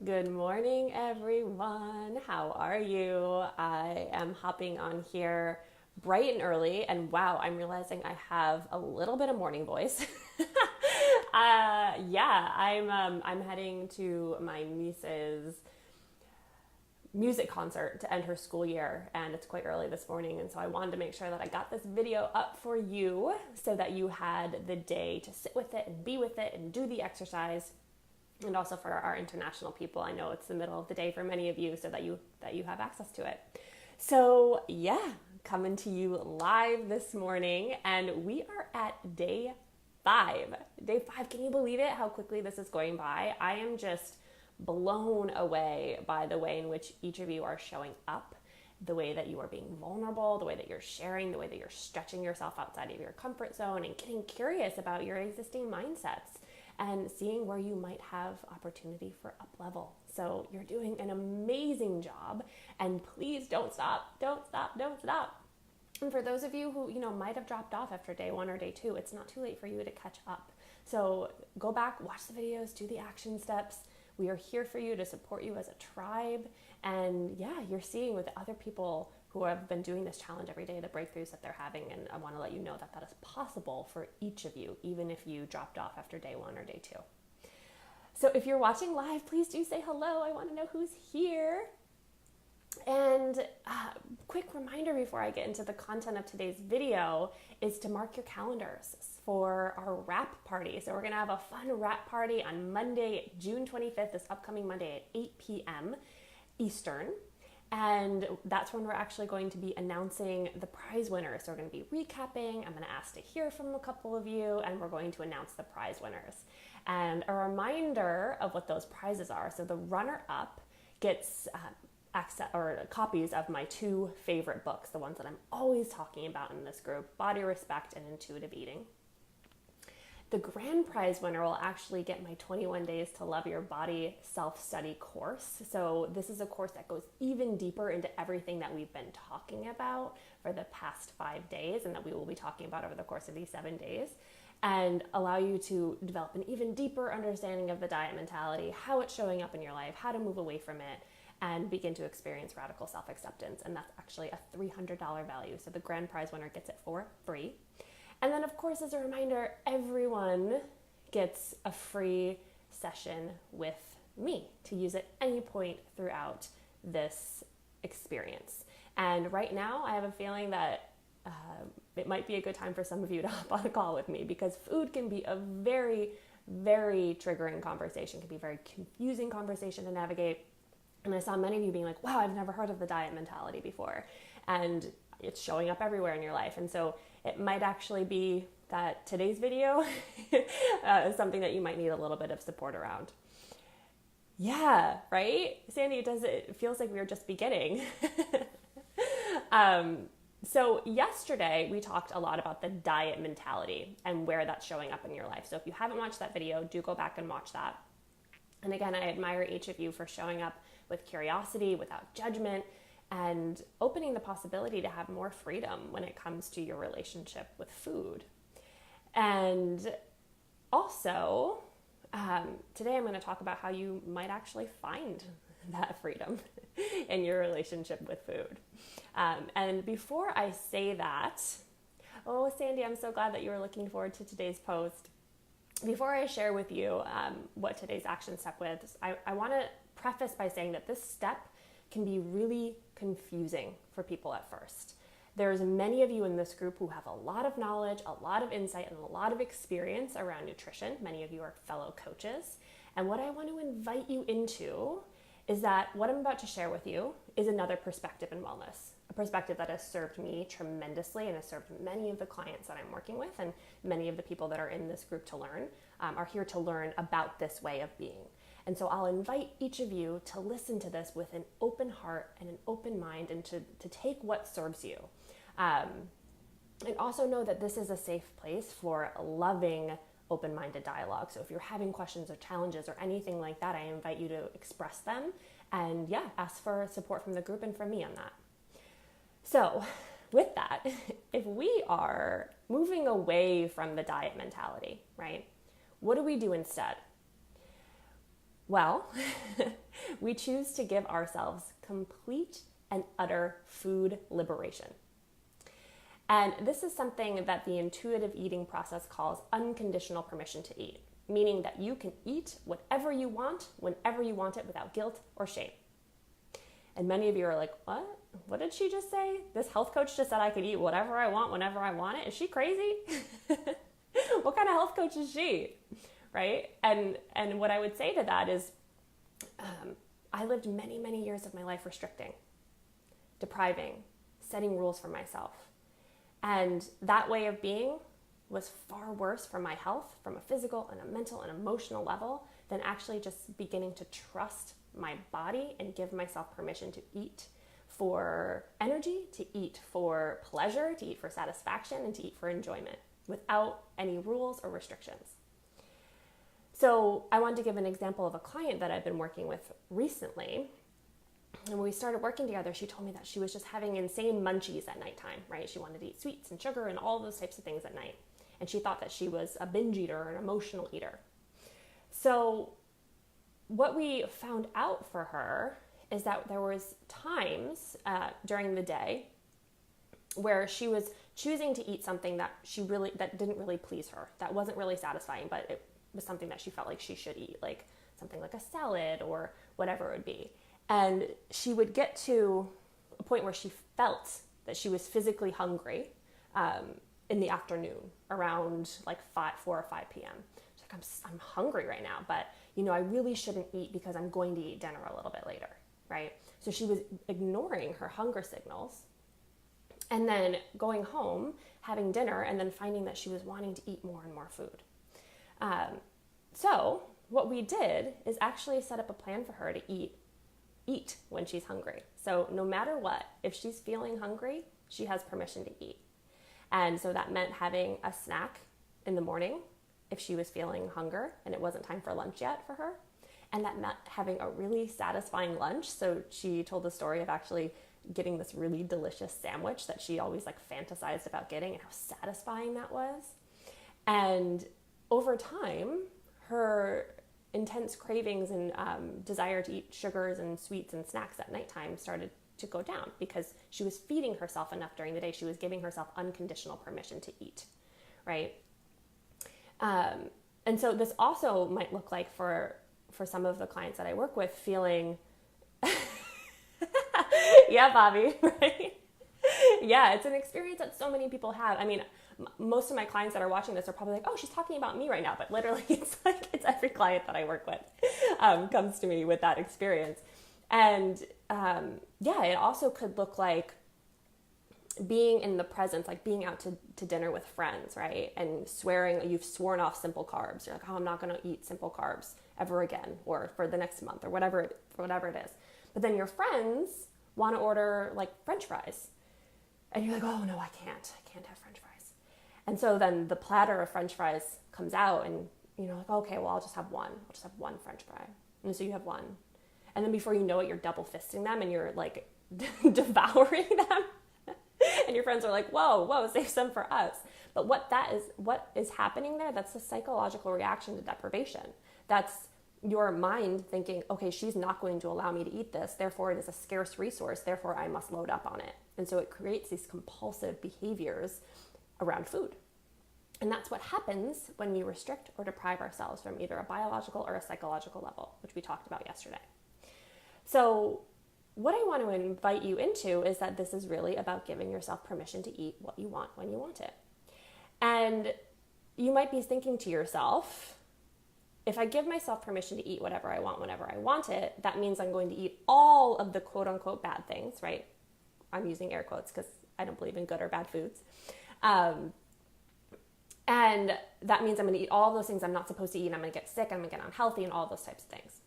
Good morning, everyone. How are you? I am hopping on here bright and early, and wow, I'm realizing I have a little bit of morning voice. I'm heading to my niece's music concert to end her school year, and it's quite early this morning, and so I wanted to make sure that I got this video up for you so that you had the day to sit with it and be with it and do the exercise. And also for our international people, I know it's the middle of the day for many of you, so that you have access to it. So yeah, coming to you live this morning, and we are at day 5. Day 5, can you believe it? How quickly this is going by? I am just blown away by the way in which each of you are showing up, the way that you are being vulnerable, the way that you're sharing, the way that you're stretching yourself outside of your comfort zone and getting curious about your existing mindsets and seeing where you might have opportunity for up level. So you're doing an amazing job, and please don't stop, don't stop, don't stop. And for those of you who, might have dropped off after day 1 or day 2, it's not too late for you to catch up. So go back, watch the videos, do the action steps. We are here for you to support you as a tribe. And yeah, you're seeing with other people who have been doing this challenge every day, the breakthroughs that they're having. And I want to let you know that that is possible for each of you, even if you dropped off after day 1 or day 2. So if you're watching live, please do say hello. I want to know who's here. And quick reminder before I get into the content of today's video is to mark your calendars for our wrap party. So we're going to have a fun wrap party on Monday, June 25th, this upcoming Monday at 8 p.m. Eastern. And that's when we're actually going to be announcing the prize winners. So we're going to be recapping. I'm going to ask to hear from a couple of you, and we're going to announce the prize winners. And a reminder of what those prizes are. So the runner-up gets access or copies of my 2 favorite books, the ones that I'm always talking about in this group, Body Respect and Intuitive Eating. The grand prize winner will actually get my 21 Days to Love Your Body self-study course. So this is a course that goes even deeper into everything that we've been talking about for the past 5 days and that we will be talking about over the course of these 7 days, and allow you to develop an even deeper understanding of the diet mentality, how it's showing up in your life, how to move away from it, and begin to experience radical self-acceptance. And that's actually a $300 value. So the grand prize winner gets it for free. And then, of course, as a reminder, everyone gets a free session with me to use at any point throughout this experience. And right now, I have a feeling that it might be a good time for some of you to hop on a call with me, because food can be a very, very triggering conversation, can be a very confusing conversation to navigate. And I saw many of you being like, wow, I've never heard of the diet mentality before. And it's showing up everywhere in your life. And so it might actually be that today's video is something that you might need a little bit of support around. Yeah, right? Sandy, it feels like we were just beginning. So yesterday we talked a lot about the diet mentality and where that's showing up in your life. So if you haven't watched that video, do go back and watch that. And again, I admire each of you for showing up with curiosity, without judgment, and opening the possibility to have more freedom when it comes to your relationship with food. And also, today I'm going to talk about how you might actually find that freedom in your relationship with food. And before I say that, oh, Sandy, I'm so glad that you were looking forward to today's post. Before I share with you what today's action step was, I want to preface by saying that this step can be really confusing for people at first. There's many of you in this group who have a lot of knowledge, a lot of insight, and a lot of experience around nutrition. Many of you are fellow coaches. And what I want to invite you into is that what I'm about to share with you is another perspective in wellness, a perspective that has served me tremendously and has served many of the clients that I'm working with, and many of the people that are in this group to learn are here to learn about this way of being. And so I'll invite each of you to listen to this with an open heart and an open mind, and to take what serves you. And also know that this is a safe place for loving, open-minded dialogue. So if you're having questions or challenges or anything like that, I invite you to express them and ask for support from the group and from me on that. So with that, if we are moving away from the diet mentality, right, what do we do instead? Well, We choose to give ourselves complete and utter food liberation. And this is something that the intuitive eating process calls unconditional permission to eat, meaning that you can eat whatever you want, whenever you want it, without guilt or shame. And many of you are like, what? What did she just say? This health coach just said I could eat whatever I want, whenever I want it. Is she crazy? What kind of health coach is she? Right? And what I would say to that is, I lived many, many years of my life restricting, depriving, setting rules for myself. And that way of being was far worse for my health from a physical and a mental and emotional level than actually just beginning to trust my body and give myself permission to eat for energy, to eat for pleasure, to eat for satisfaction, and to eat for enjoyment without any rules or restrictions. So I wanted to give an example of a client that I've been working with recently. And when we started working together, she told me that she was just having insane munchies at nighttime, right? She wanted to eat sweets and sugar and all those types of things at night. And she thought that she was a binge eater or an emotional eater. So what we found out for her is that there was times during the day where she was choosing to eat something that that didn't really please her, that wasn't really satisfying, but it was something that she felt like she should eat, like something like a salad or whatever it would be. And she would get to a point where she felt that she was physically hungry in the afternoon around like 4 or 5 p.m. She's like, I'm hungry right now, but I really shouldn't eat because I'm going to eat dinner a little bit later, right? So she was ignoring her hunger signals and then going home, having dinner, and then finding that she was wanting to eat more and more food. So what we did is actually set up a plan for her to eat when she's hungry. So no matter what, if she's feeling hungry, she has permission to eat. And so that meant having a snack in the morning if she was feeling hunger and it wasn't time for lunch yet for her. And that meant having a really satisfying lunch. So she told the story of actually getting this really delicious sandwich that she always fantasized about getting and how satisfying that was. And over time, her intense cravings and desire to eat sugars and sweets and snacks at nighttime started to go down because she was feeding herself enough during the day. She was giving herself unconditional permission to eat, right? And so this also might look like for some of the clients that I work with feeling, yeah, Bobby, right? Yeah, it's an experience that so many people have. I mean, most of my clients that are watching this are probably like, oh, she's talking about me right now. But literally, it's every client that I work with comes to me with that experience. And it also could look like being in the presence, like being out to dinner with friends, right? And you've sworn off simple carbs. You're like, oh, I'm not going to eat simple carbs ever again, or for the next month, or whatever it is. But then your friends want to order French fries. And you're like, oh no, I can't have French fries. And so then the platter of French fries comes out and you're like, okay, well, I'll just have one French fry. And so you have one. And then before you know it, you're double fisting them and you're devouring them. And your friends are like, whoa, save some for us. But what is happening there, that's a psychological reaction to deprivation. That's your mind thinking, okay, she's not going to allow me to eat this, therefore it is a scarce resource, therefore I must load up on it. And so it creates these compulsive behaviors around food. And that's what happens when we restrict or deprive ourselves from either a biological or a psychological level, which we talked about yesterday. So what I want to invite you into is that this is really about giving yourself permission to eat what you want when you want it. And you might be thinking to yourself, if I give myself permission to eat whatever I want whenever I want it, that means I'm going to eat all of the quote unquote bad things, right? I'm using air quotes because I don't believe in good or bad foods. And that means I'm going to eat all those things I'm not supposed to eat. I'm going to get sick. I'm going to get unhealthy and all those types of things.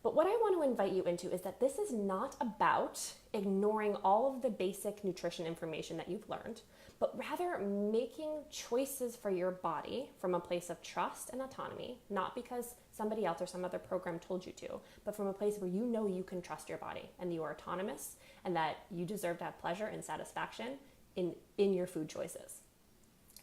But what I want to invite you into is that this is not about ignoring all of the basic nutrition information that you've learned, but rather making choices for your body from a place of trust and autonomy, not because somebody else or some other program told you to, but from a place where you know you can trust your body and you are autonomous and that you deserve to have pleasure and satisfaction in your food choices.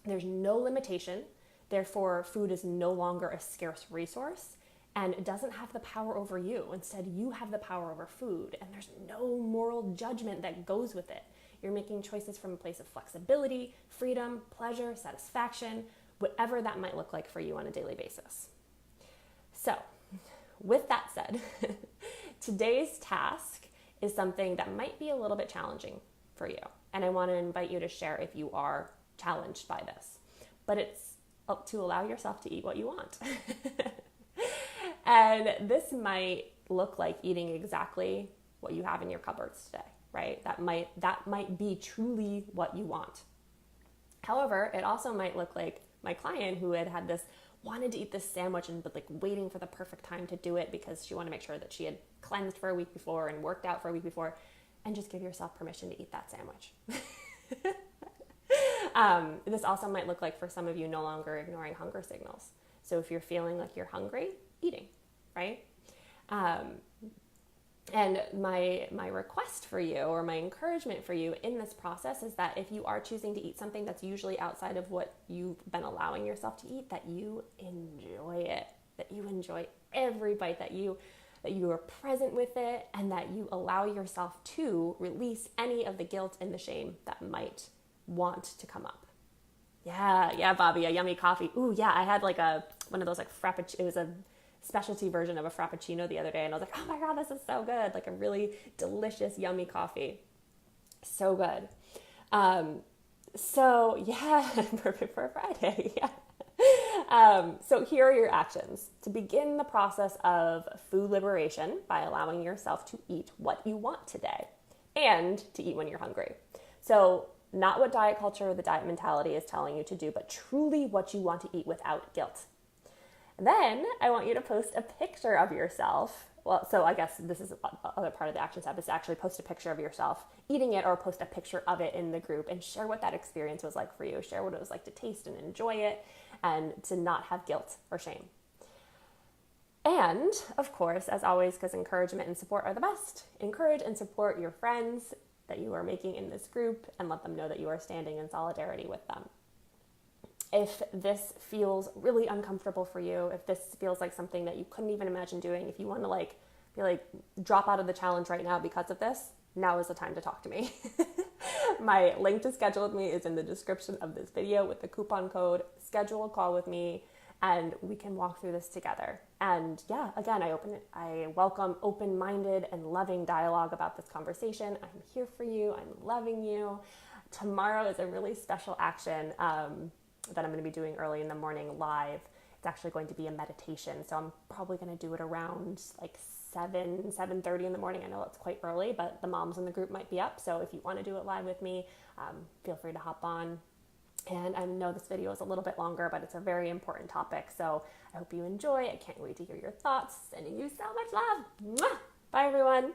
There's no limitation, therefore food is no longer a scarce resource, and it doesn't have the power over you. Instead, you have the power over food, and there's no moral judgment that goes with it. You're making choices from a place of flexibility, freedom, pleasure, satisfaction, whatever that might look like for you on a daily basis. So, with that said, today's task is something that might be a little bit challenging for you. And I want to invite you to share if you are challenged by this. But it's to allow yourself to eat what you want. And this might look like eating exactly what you have in your cupboards today, right? That might be truly what you want. However, it also might look like my client who had this, wanted to eat this sandwich and but like waiting for the perfect time to do it because she wanted to make sure that she had cleansed for a week before and worked out for a week before, and just give yourself permission to eat that sandwich. This also might look like for some of you no longer ignoring hunger signals. So if you're feeling like you're hungry, eating, right? And my request for you, or my encouragement for you in this process, is that if you are choosing to eat something that's usually outside of what you've been allowing yourself to eat, that you enjoy it, that you enjoy every bite, that you are present with it, and that you allow yourself to release any of the guilt and the shame that might want to come up. Yeah, Bobby, a yummy coffee. Ooh, yeah, I had like one of those like frappuccino. It was a specialty version of a frappuccino the other day, and I was like, oh my God, this is so good. Like a really delicious, yummy coffee. So good. So yeah, perfect for a Friday. Yeah. So here are your actions to begin the process of food liberation by allowing yourself to eat what you want today and to eat when you're hungry. So not what diet culture or the diet mentality is telling you to do, but truly what you want to eat without guilt. Then I want you to post a picture of yourself. Well, so I guess this is the other part of the action step, is to actually post a picture of yourself eating it, or post a picture of it in the group and share what that experience was like for you. Share what it was like to taste and enjoy it, and to not have guilt or shame. And of course, as always, because encouragement and support are the best, encourage and support your friends that you are making in this group, and let them know that you are standing in solidarity with them. If this feels really uncomfortable for you, if this feels like something that you couldn't even imagine doing, if you want to drop out of the challenge right now because of this, now is the time to talk to me. My link to schedule with me is in the description of this video with the coupon code. Schedule a call with me and we can walk through this together. And yeah, again, I welcome open-minded and loving dialogue about this conversation. I'm here for you. I'm loving you. Tomorrow is a really special action that I'm going to be doing early in the morning live. It's actually going to be a meditation. So I'm probably going to do it around like 7:30 in the morning. I know it's quite early, but the moms in the group might be up. So if you want to do it live with me, feel free to hop on. And I know this video is a little bit longer, but it's a very important topic. So I hope you enjoy. I can't wait to hear your thoughts. Sending you so much love. Mwah! Bye, everyone.